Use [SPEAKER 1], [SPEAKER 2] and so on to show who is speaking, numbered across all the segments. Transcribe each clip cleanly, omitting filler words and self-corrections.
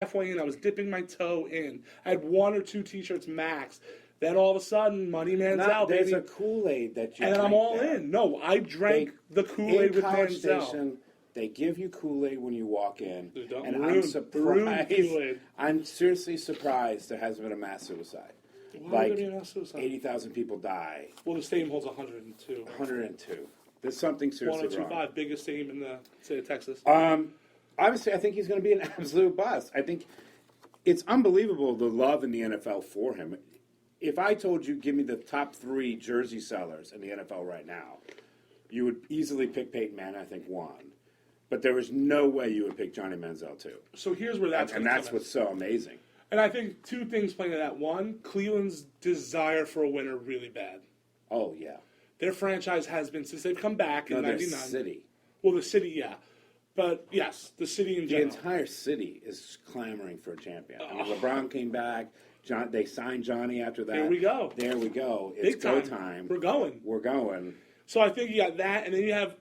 [SPEAKER 1] halfway in. I was dipping my toe in. I had one or two T-shirts max. Then all of a sudden, Money Man's out,
[SPEAKER 2] There's
[SPEAKER 1] baby.
[SPEAKER 2] a Kool-Aid that you
[SPEAKER 1] and
[SPEAKER 2] drink
[SPEAKER 1] I'm all
[SPEAKER 2] there.
[SPEAKER 1] in. No, I drank the Kool-Aid with
[SPEAKER 2] College
[SPEAKER 1] Manziel.
[SPEAKER 2] Station, they give you Kool-Aid when you walk in,
[SPEAKER 1] Don't
[SPEAKER 2] and
[SPEAKER 1] ruin-
[SPEAKER 2] I'm surprised.
[SPEAKER 1] Kool-Aid.
[SPEAKER 2] I'm seriously surprised there hasn't been a mass suicide.
[SPEAKER 1] Why would there be a mass suicide?
[SPEAKER 2] 80,000 people die.
[SPEAKER 1] Well, the stadium holds 102.
[SPEAKER 2] 102. There's something seriously wrong.
[SPEAKER 1] 102.5, biggest stadium in the state of Texas.
[SPEAKER 2] Obviously, I think he's going to be an absolute bust. I think it's unbelievable the love in the NFL for him. If I told you, give me the top 3 jersey sellers in the NFL right now, you would easily pick Peyton Manning, I think, 1. But there was no way you would pick Johnny Manziel, 2.
[SPEAKER 1] So here's where that's
[SPEAKER 2] and that's what's so amazing.
[SPEAKER 1] And I think 2 things play into that. One, Cleveland's desire for a winner really bad.
[SPEAKER 2] Oh, yeah.
[SPEAKER 1] Their franchise has been, since they've come back in 99.
[SPEAKER 2] The city.
[SPEAKER 1] Well, the city, yeah. But, yes, the city in general.
[SPEAKER 2] The entire city is clamoring for a champion. I mean, LeBron came back. They signed Johnny after that.
[SPEAKER 1] There we go.
[SPEAKER 2] It's
[SPEAKER 1] Big
[SPEAKER 2] go time.
[SPEAKER 1] We're going. So I think you got that, and then you have,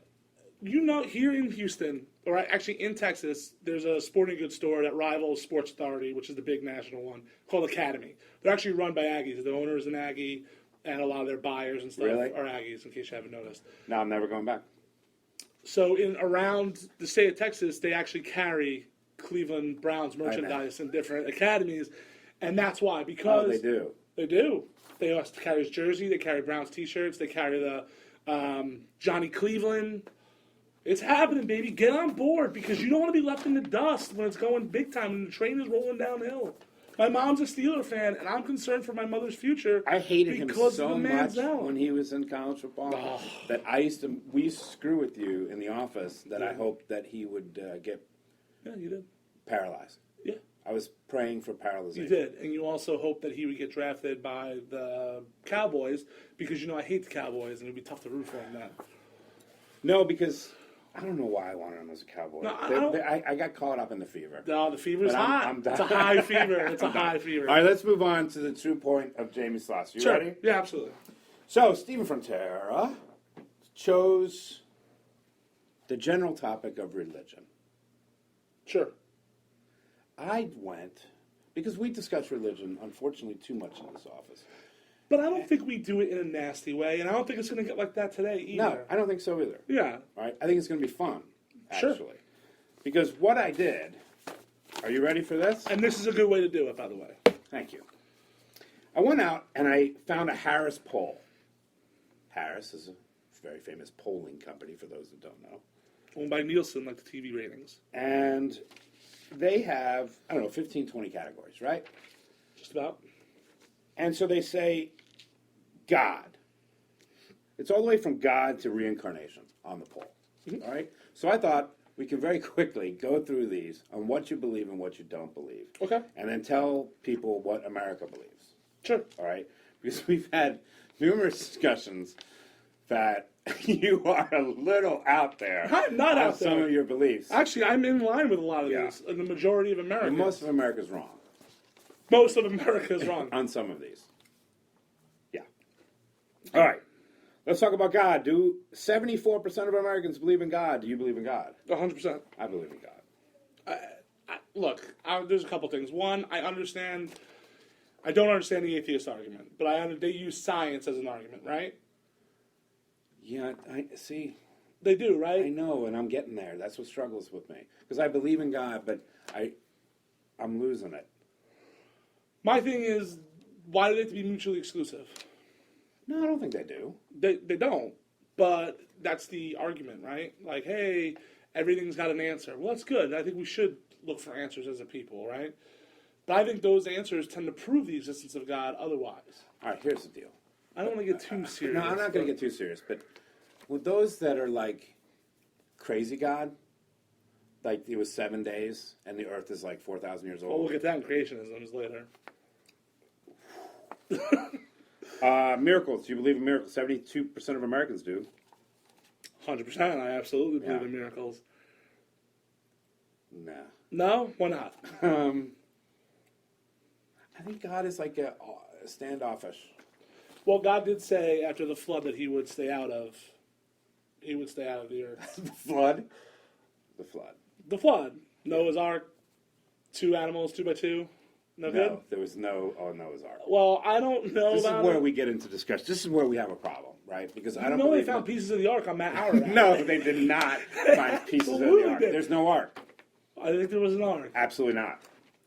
[SPEAKER 1] here in Houston, or actually in Texas, there's a sporting goods store that rivals Sports Authority, which is the big national one, called Academy. They're actually run by Aggies. The owner is an Aggie, and a lot of their buyers and stuff are Aggies, in case you haven't noticed.
[SPEAKER 2] No, I'm never going back.
[SPEAKER 1] So around the state of Texas, they actually carry Cleveland Browns merchandise in different academies, and that's why, because
[SPEAKER 2] they do.
[SPEAKER 1] They do. They also carry his jersey. They carry Browns T-shirts. They carry the Johnny Cleveland. It's happening, baby. Get on board, because you don't want to be left in the dust when it's going big time, when the train is rolling downhill. My mom's a Steeler fan, and I'm concerned for my mother's future.
[SPEAKER 2] I hated him so much
[SPEAKER 1] Manziel.
[SPEAKER 2] when he was in college football that we used to screw with you in the office that I hoped that he would get
[SPEAKER 1] you did.
[SPEAKER 2] paralyzed.
[SPEAKER 1] Yeah.
[SPEAKER 2] I was praying for paralyzation.
[SPEAKER 1] You did, and you also hoped that he would get drafted by the Cowboys, because I hate the Cowboys, and it would be tough to root for him then.
[SPEAKER 2] No, because I don't know why I wanted him as a Cowboy.
[SPEAKER 1] No,
[SPEAKER 2] I got caught up in the fever.
[SPEAKER 1] No, the fever's hot.
[SPEAKER 2] I'm done.
[SPEAKER 1] It's a high fever. It's a high fever.
[SPEAKER 2] All right, let's move on to the true point of Jamie Sloss. You ready?
[SPEAKER 1] Yeah, absolutely.
[SPEAKER 2] So, Stephen Frontera chose the general topic of religion.
[SPEAKER 1] Sure.
[SPEAKER 2] I went, because we discuss religion, unfortunately, too much in this office.
[SPEAKER 1] But I don't think we do it in a nasty way, and I don't think it's going to get like that today either.
[SPEAKER 2] No, I don't think so either.
[SPEAKER 1] Yeah.
[SPEAKER 2] All right, I think it's going to be fun, actually.
[SPEAKER 1] Sure.
[SPEAKER 2] Because what I did, are you ready for this?
[SPEAKER 1] And this is a good way to do it, by the way.
[SPEAKER 2] Thank you. I went out and I found a Harris poll. Harris is a very famous polling company, for those that don't know.
[SPEAKER 1] Owned by Nielsen, like the TV ratings.
[SPEAKER 2] And they have, 15, 20 categories, right?
[SPEAKER 1] Just about.
[SPEAKER 2] And so they say God. It's all the way from God to reincarnation on the poll. Mm-hmm. All right? So I thought we can very quickly go through these on what you believe and what you don't believe.
[SPEAKER 1] Okay.
[SPEAKER 2] And then tell people what America believes.
[SPEAKER 1] Sure.
[SPEAKER 2] All right? Because we've had numerous discussions that you are a little out there.
[SPEAKER 1] I'm not out there.
[SPEAKER 2] Some of your beliefs.
[SPEAKER 1] Actually, I'm in line with a lot of these. And the majority of America.
[SPEAKER 2] And most of America's wrong.
[SPEAKER 1] Most of America is wrong.
[SPEAKER 2] On some of these. Yeah. All right. Let's talk about God. Do 74% of Americans believe in God? Do you believe in God?
[SPEAKER 1] 100%.
[SPEAKER 2] I believe in God.
[SPEAKER 1] Look, there's a couple things. One, I don't understand the atheist argument, but they use science as an argument, right?
[SPEAKER 2] Yeah, I see.
[SPEAKER 1] They do, right?
[SPEAKER 2] I know, and I'm getting there. That's what struggles with me. Because I believe in God, but I'm losing it.
[SPEAKER 1] My thing is, why do they have to be mutually exclusive?
[SPEAKER 2] No, I don't think they do.
[SPEAKER 1] They don't. But that's the argument, right? Like, hey, everything's got an answer. Well, that's good. I think we should look for answers as a people, right? But I think those answers tend to prove the existence of God otherwise.
[SPEAKER 2] All right, here's the deal.
[SPEAKER 1] I don't want to get too serious.
[SPEAKER 2] No, I'm not going to get too serious. But with those that are like crazy God, like it was 7 days and the earth is like 4,000 years old.
[SPEAKER 1] Well, we'll get that in creationism later.
[SPEAKER 2] Miracles. Do you believe in miracles? 72% of Americans do.
[SPEAKER 1] 100%. I absolutely believe in miracles.
[SPEAKER 2] Nah.
[SPEAKER 1] No? Why not?
[SPEAKER 2] I think God is like a standoffish.
[SPEAKER 1] Well, God did say after the flood that He would stay out of the earth.
[SPEAKER 2] The flood. The flood.
[SPEAKER 1] The flood. Noah's Ark. 2 animals, 2 by 2. No
[SPEAKER 2] No,
[SPEAKER 1] good?
[SPEAKER 2] there was no. Oh, Noah's Ark.
[SPEAKER 1] Well, I don't know
[SPEAKER 2] This is
[SPEAKER 1] about
[SPEAKER 2] where
[SPEAKER 1] it.
[SPEAKER 2] we get into discussion. This is where we have a problem, right? Because I
[SPEAKER 1] You
[SPEAKER 2] don't
[SPEAKER 1] know they
[SPEAKER 2] believe
[SPEAKER 1] found
[SPEAKER 2] that-
[SPEAKER 1] pieces of the ark on Mount Ararat.
[SPEAKER 2] No, they did not find pieces of the
[SPEAKER 1] Absolutely
[SPEAKER 2] ark.
[SPEAKER 1] did.
[SPEAKER 2] There's no ark.
[SPEAKER 1] I think there was an ark.
[SPEAKER 2] Absolutely not.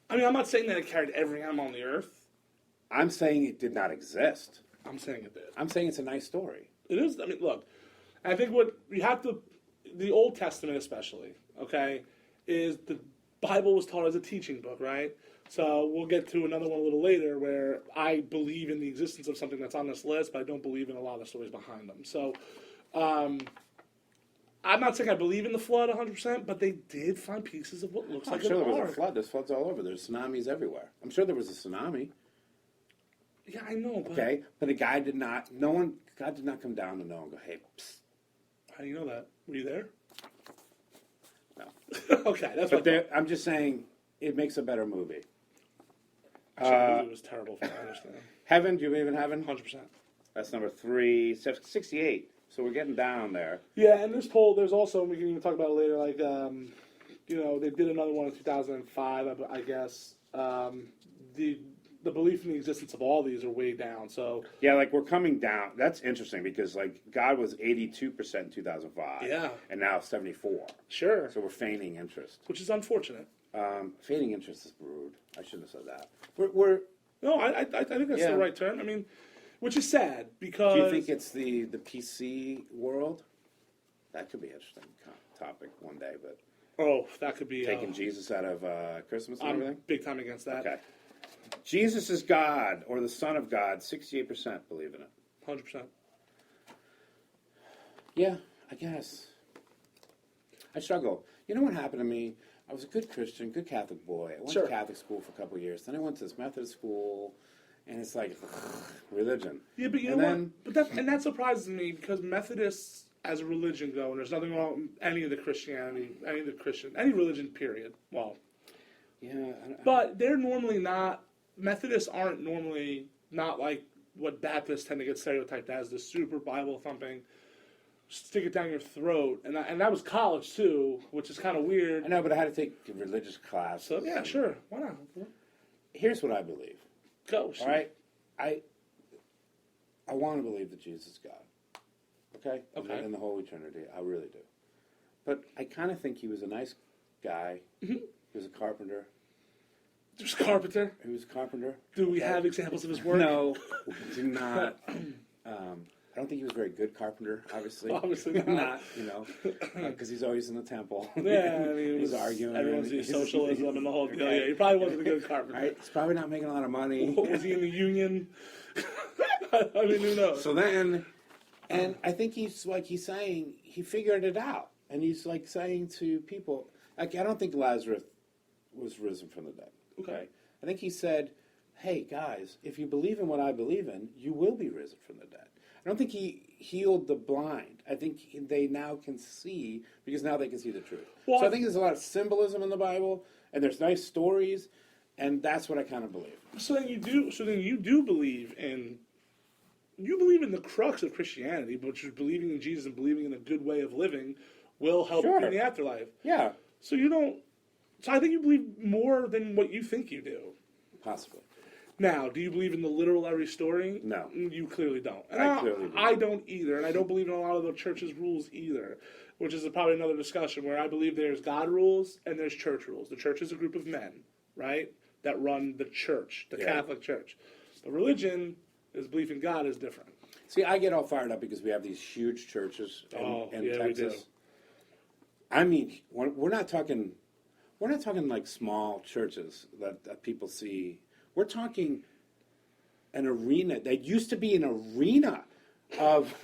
[SPEAKER 1] I mean, I'm not saying that it carried every animal on the earth.
[SPEAKER 2] I'm saying it did not exist.
[SPEAKER 1] I'm saying it did.
[SPEAKER 2] I'm saying it's a nice story.
[SPEAKER 1] It is. I mean, look. I think what you have to, the Old Testament especially, okay, is the Bible was taught as a teaching book, right? So we'll get to another one a little later where I believe in the existence of something that's on this list, but I don't believe in a lot of the stories behind them. So I'm not saying I believe in the flood 100%, but they did find pieces of what looks
[SPEAKER 2] I'm
[SPEAKER 1] like
[SPEAKER 2] sure
[SPEAKER 1] an
[SPEAKER 2] there was
[SPEAKER 1] ark.
[SPEAKER 2] a flood. There's floods all over. There's tsunamis everywhere. I'm sure there was a tsunami.
[SPEAKER 1] Yeah, I know. But
[SPEAKER 2] Okay, but a guy did not. No one. God did not come down to Noah and go, "Hey, psst."
[SPEAKER 1] How do you know that? Were you there?
[SPEAKER 2] No.
[SPEAKER 1] Okay, that's
[SPEAKER 2] But
[SPEAKER 1] what
[SPEAKER 2] there, I'm just saying, it makes a better movie.
[SPEAKER 1] the movie was terrible from what I understand.
[SPEAKER 2] Heaven? Do you believe in heaven?
[SPEAKER 1] 100%.
[SPEAKER 2] That's number 3, 68. So we're getting down there.
[SPEAKER 1] Yeah, and this poll, there's also, we can even talk about it later, like, they did another one in 2005, I guess. The belief in the existence of all these are way down, so...
[SPEAKER 2] Yeah, like we're coming down. That's interesting because like God was 82% in 2005.
[SPEAKER 1] Yeah.
[SPEAKER 2] And now 74.
[SPEAKER 1] Sure.
[SPEAKER 2] So we're feigning interest.
[SPEAKER 1] Which is unfortunate.
[SPEAKER 2] Feigning interest is rude. I shouldn't have said that. We're
[SPEAKER 1] No, I think that's
[SPEAKER 2] Yeah.
[SPEAKER 1] the right term. I mean, which is sad, because...
[SPEAKER 2] do you think it's the PC world? That could be an interesting topic one day, but
[SPEAKER 1] Oh, that could be...
[SPEAKER 2] taking Jesus out of Christmas and
[SPEAKER 1] I'm
[SPEAKER 2] everything?
[SPEAKER 1] big time against that.
[SPEAKER 2] Okay. Jesus is God or the Son of God, 68% believe in it.
[SPEAKER 1] 100%.
[SPEAKER 2] Yeah, I guess. I struggle. You know what happened to me? I was a good Christian, good Catholic boy. I went
[SPEAKER 1] Sure.
[SPEAKER 2] to Catholic school for a couple of years. Then I went to this Methodist school, and it's like, religion.
[SPEAKER 1] Yeah, but you
[SPEAKER 2] And
[SPEAKER 1] know
[SPEAKER 2] then-
[SPEAKER 1] what? But that surprises me, because Methodists as a religion go, and there's nothing wrong with any of the Christianity, any religion, period. Well,
[SPEAKER 2] Yeah.
[SPEAKER 1] but they're normally not, Methodists aren't normally not like what Baptists tend to get stereotyped as, the super Bible thumping, stick it down your throat. And that was college too, which is kind of weird.
[SPEAKER 2] I know, but I had to take a religious class.
[SPEAKER 1] So, yeah, sure. Why not?
[SPEAKER 2] Here's what I believe.
[SPEAKER 1] Go. Shoot.
[SPEAKER 2] All right? I want to believe that Jesus is God. Okay?
[SPEAKER 1] Okay.
[SPEAKER 2] In the Holy Trinity. I really do. But I kind of think he was a nice guy.
[SPEAKER 1] Mm-hmm.
[SPEAKER 2] He was a carpenter.
[SPEAKER 1] There's Carpenter.
[SPEAKER 2] He was a carpenter.
[SPEAKER 1] Do we have examples of his work?
[SPEAKER 2] No, do not. I don't think he was a very good carpenter, obviously.
[SPEAKER 1] Obviously not.
[SPEAKER 2] Because he's always in the temple.
[SPEAKER 1] Yeah, I mean,
[SPEAKER 2] he's arguing.
[SPEAKER 1] Everyone's
[SPEAKER 2] He's-
[SPEAKER 1] socialism and the whole deal.
[SPEAKER 2] Okay.
[SPEAKER 1] Yeah, he probably wasn't a good carpenter.
[SPEAKER 2] Right? He's probably not making a lot of money.
[SPEAKER 1] Was he in the union? I mean, who knows?
[SPEAKER 2] So then, and I think he's saying, he figured it out. And he's like saying to people, like, I don't think Lazarus was risen from the dead.
[SPEAKER 1] Okay.
[SPEAKER 2] I think he said, hey, guys, if you believe in what I believe in, you will be risen from the dead. I don't think he healed the blind. I think they now can see, because now they can see the truth.
[SPEAKER 1] Well,
[SPEAKER 2] so I think there's a lot of symbolism in the Bible, and there's nice stories, and that's what I kind of believe.
[SPEAKER 1] So then you do believe in. You believe in the crux of Christianity, which is believing in Jesus and believing in a good way of living will help
[SPEAKER 2] Sure.
[SPEAKER 1] in the afterlife.
[SPEAKER 2] Yeah,
[SPEAKER 1] So you don't. So I think you believe more than what you think you do.
[SPEAKER 2] possibly.
[SPEAKER 1] Now, do you believe in the literal every story?
[SPEAKER 2] No.
[SPEAKER 1] You clearly don't. And
[SPEAKER 2] I clearly do.
[SPEAKER 1] I don't either, and I don't believe in a lot of the church's rules either, which is probably another discussion where I believe there's God rules and there's church rules. The church is a group of men, right, that run the church, the
[SPEAKER 2] Yeah.
[SPEAKER 1] Catholic Church. The religion is belief in God is different.
[SPEAKER 2] See, I get all fired up because we have these huge churches in, in
[SPEAKER 1] yeah, we do.
[SPEAKER 2] Texas. I mean, we're not talking like small churches that people see. We're talking an arena that used to be an arena of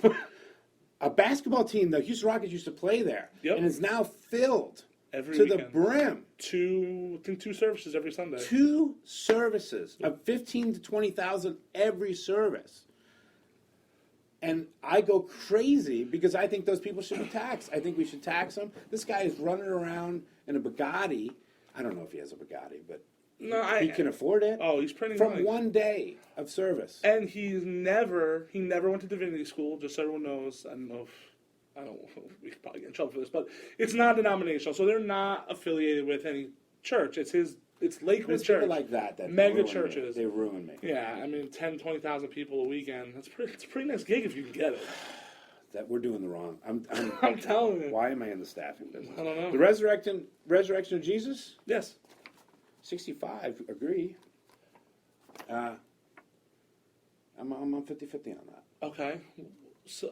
[SPEAKER 2] a basketball team. The Houston Rockets used to play there,
[SPEAKER 1] Yep.
[SPEAKER 2] and is now filled
[SPEAKER 1] Every
[SPEAKER 2] to
[SPEAKER 1] weekend.
[SPEAKER 2] the brim.
[SPEAKER 1] I think 2 services every Sunday.
[SPEAKER 2] 2 services of 15 to 20,000 every service. And I go crazy because I think those people should be taxed. I think we should tax them. This guy is running around in a Bugatti. I don't know if he has a Bugatti, but
[SPEAKER 1] No,
[SPEAKER 2] he can afford it.
[SPEAKER 1] Oh, he's printing
[SPEAKER 2] from
[SPEAKER 1] money.
[SPEAKER 2] one day of service.
[SPEAKER 1] And he never went to divinity school, just so everyone knows. We could probably get in trouble for this, but it's not denominational, so they're not affiliated with any church. It's his It's Lakewood
[SPEAKER 2] It's people
[SPEAKER 1] Church.
[SPEAKER 2] like that
[SPEAKER 1] Mega
[SPEAKER 2] ruin me.
[SPEAKER 1] churches.
[SPEAKER 2] They ruin me.
[SPEAKER 1] Yeah, I mean, 10, 20,000 people a weekend. It's a pretty nice gig if you can get it.
[SPEAKER 2] That we're doing the wrong.
[SPEAKER 1] I'm telling you.
[SPEAKER 2] Why am I in the staffing business?
[SPEAKER 1] I don't know.
[SPEAKER 2] The resurrection of Jesus.
[SPEAKER 1] Yes.
[SPEAKER 2] 65. Agree. I'm on 50-50 on that.
[SPEAKER 1] Okay. So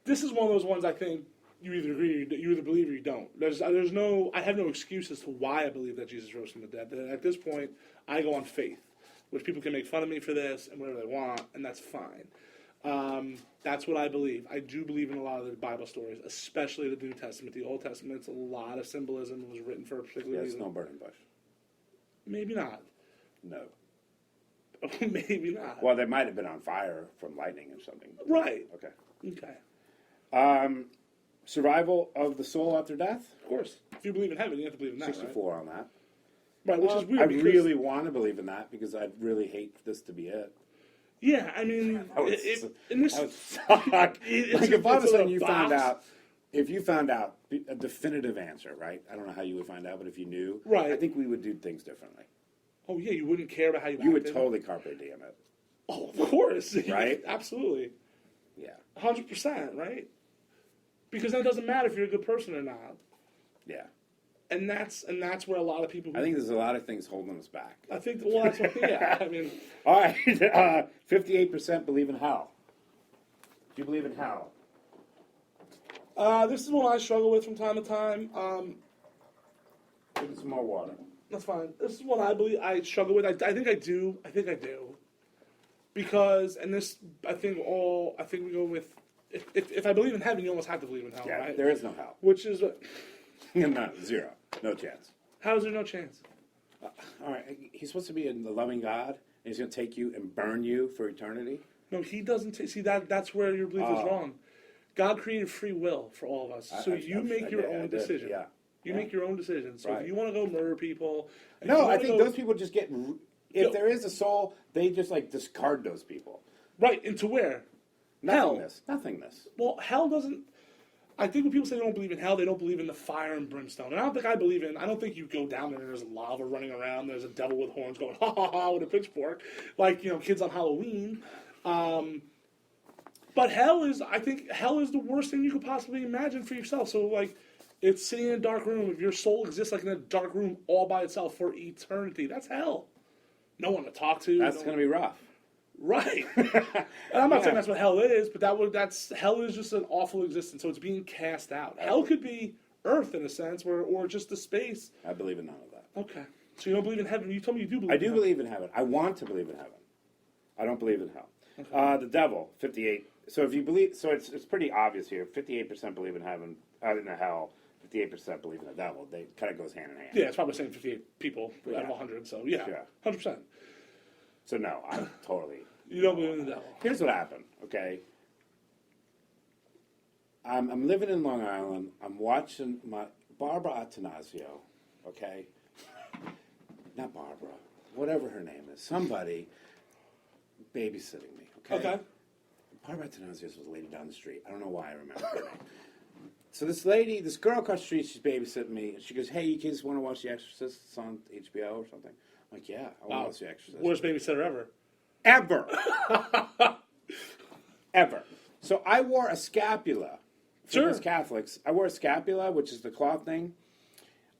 [SPEAKER 1] this is one of those ones I think you either agree, you either believe or you don't. I have no excuse as to why I believe that Jesus rose from the dead. At this point, I go on faith, which people can make fun of me for this and whatever they want, and that's fine. That's what I believe. I do believe in a lot of the Bible stories, especially the New Testament. The Old Testament's a lot of symbolism. It was written for a particular reason.
[SPEAKER 2] It's no burning bush.
[SPEAKER 1] Maybe not.
[SPEAKER 2] No.
[SPEAKER 1] Maybe not.
[SPEAKER 2] Well, they might have been on fire from lightning or something.
[SPEAKER 1] Right.
[SPEAKER 2] Okay. Survival of the soul after death?
[SPEAKER 1] Of course. If you believe in heaven, you have to believe in that,
[SPEAKER 2] 64 on that.
[SPEAKER 1] Right, which is weird.
[SPEAKER 2] I really want to believe in that because I really hate this to be it.
[SPEAKER 1] Yeah, I mean,
[SPEAKER 2] That would suck. Like if all of a sudden you found out, if you found out a definitive answer, right? I don't know how you would find out, but if you knew,
[SPEAKER 1] right,
[SPEAKER 2] I think we would do things differently.
[SPEAKER 1] Oh yeah, you wouldn't care about how
[SPEAKER 2] you would totally carpe diem it.
[SPEAKER 1] Oh, of course,
[SPEAKER 2] right?
[SPEAKER 1] Absolutely.
[SPEAKER 2] Yeah.
[SPEAKER 1] 100%, right? Because then it doesn't matter if you're a good person or not.
[SPEAKER 2] Yeah.
[SPEAKER 1] And that's where a lot of people.
[SPEAKER 2] I think there's a lot of things holding us back.
[SPEAKER 1] I think that's what. Yeah, I mean.
[SPEAKER 2] All right, 58% believe in hell. Do you believe in hell?
[SPEAKER 1] This is one I struggle with from time to time.
[SPEAKER 2] Give me some more water.
[SPEAKER 1] That's fine. This is one I believe I struggle with. I think I do. Because, and this, I think we go with. If I believe in heaven, you almost have to believe in hell,
[SPEAKER 2] yeah,
[SPEAKER 1] right?
[SPEAKER 2] There is no hell.
[SPEAKER 1] Which is
[SPEAKER 2] no, zero. No chance.
[SPEAKER 1] How is there no chance?
[SPEAKER 2] All right, he's supposed to be a loving God, and he's going to take you and burn you for eternity?
[SPEAKER 1] No, he doesn't. See, that's where your belief is wrong. God created free will for all of us. So you make your own decision.
[SPEAKER 2] Yeah.
[SPEAKER 1] You make your own decisions. So if you want to go murder people...
[SPEAKER 2] No, I think those people just get... If there is a soul, they just, discard those people.
[SPEAKER 1] Right, into where?
[SPEAKER 2] Nothingness.
[SPEAKER 1] Hell.
[SPEAKER 2] Nothingness.
[SPEAKER 1] Well, hell doesn't... I think when people say they don't believe in hell, they don't believe in the fire and brimstone. And I don't think I believe in... I don't think you go down there and there's lava running around, there's a devil with horns going, ha ha ha, with a pitchfork. Like, kids on Halloween. But hell is... I think hell is the worst thing you could possibly imagine for yourself. So, it's sitting in a dark room. If your soul exists, in a dark room all by itself for eternity, that's hell. No one to talk to.
[SPEAKER 2] That's going to be rough.
[SPEAKER 1] Right. And I'm not saying that's what hell is, but hell is just an awful existence. So it's being cast out. Hell could be Earth in a sense, or just the space.
[SPEAKER 2] I believe in none of that.
[SPEAKER 1] Okay. So you don't believe in heaven. You told me you do believe.
[SPEAKER 2] I do believe in heaven. I want to believe in heaven. I don't believe in hell. Okay. The devil, 58. So if you believe, it's pretty obvious here. 58% believe in heaven, in the hell. 58% believe in the devil. They kind of goes hand in hand.
[SPEAKER 1] Yeah, it's probably saying 58 people out of 100. So yeah, 100%.
[SPEAKER 2] So no, I'm totally.
[SPEAKER 1] You don't believe in the devil.
[SPEAKER 2] Here's what happened. Okay, I'm living in Long Island. I'm watching my Barbara Attanasio. Okay, not Barbara. Whatever her name is, somebody babysitting me. Okay. Barbara Attanasio was a lady down the street. I don't know why I remember her name. So this girl across the street, she's babysitting me. And she goes, "Hey, you kids want to watch The Exorcist? It's on HBO or something." I'm like, "Yeah, I want to watch The Exorcist."
[SPEAKER 1] Worst babysitter ever.
[SPEAKER 2] Ever. So I wore a scapula. For us Catholics, I wore a scapula, which is the cloth thing.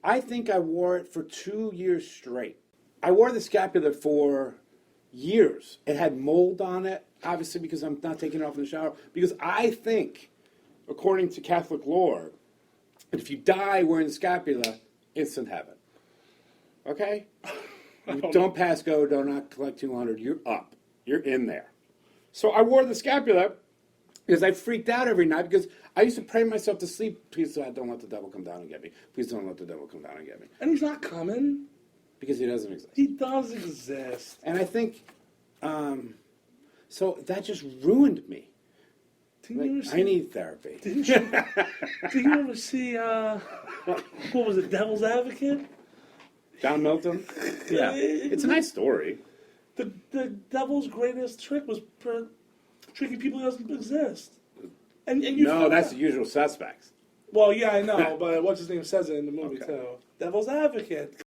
[SPEAKER 2] I think I wore it for 2 years straight. I wore the scapula for years. It had mold on it, obviously, because I'm not taking it off in the shower. Because I think, according to Catholic lore, if you die wearing the scapula, instant heaven. Okay? You don't pass go, do not collect 200. You're up. You're in there. So I wore the scapula because I freaked out every night because I used to pray myself to sleep. Please don't let the devil come down and get me. Please don't let the devil come down and get me.
[SPEAKER 1] And he's not coming.
[SPEAKER 2] Because he doesn't exist.
[SPEAKER 1] He does exist.
[SPEAKER 2] And I think, so that just ruined me. I need therapy.
[SPEAKER 1] Did you ever see, what was it, Devil's Advocate?
[SPEAKER 2] John Milton? Yeah. It's a nice story.
[SPEAKER 1] The devil's greatest trick was tricking people who doesn't exist. And you
[SPEAKER 2] no, that's The Usual Suspects.
[SPEAKER 1] Well, yeah, I know, but what's his name says it in the movie, too. devil's advocate.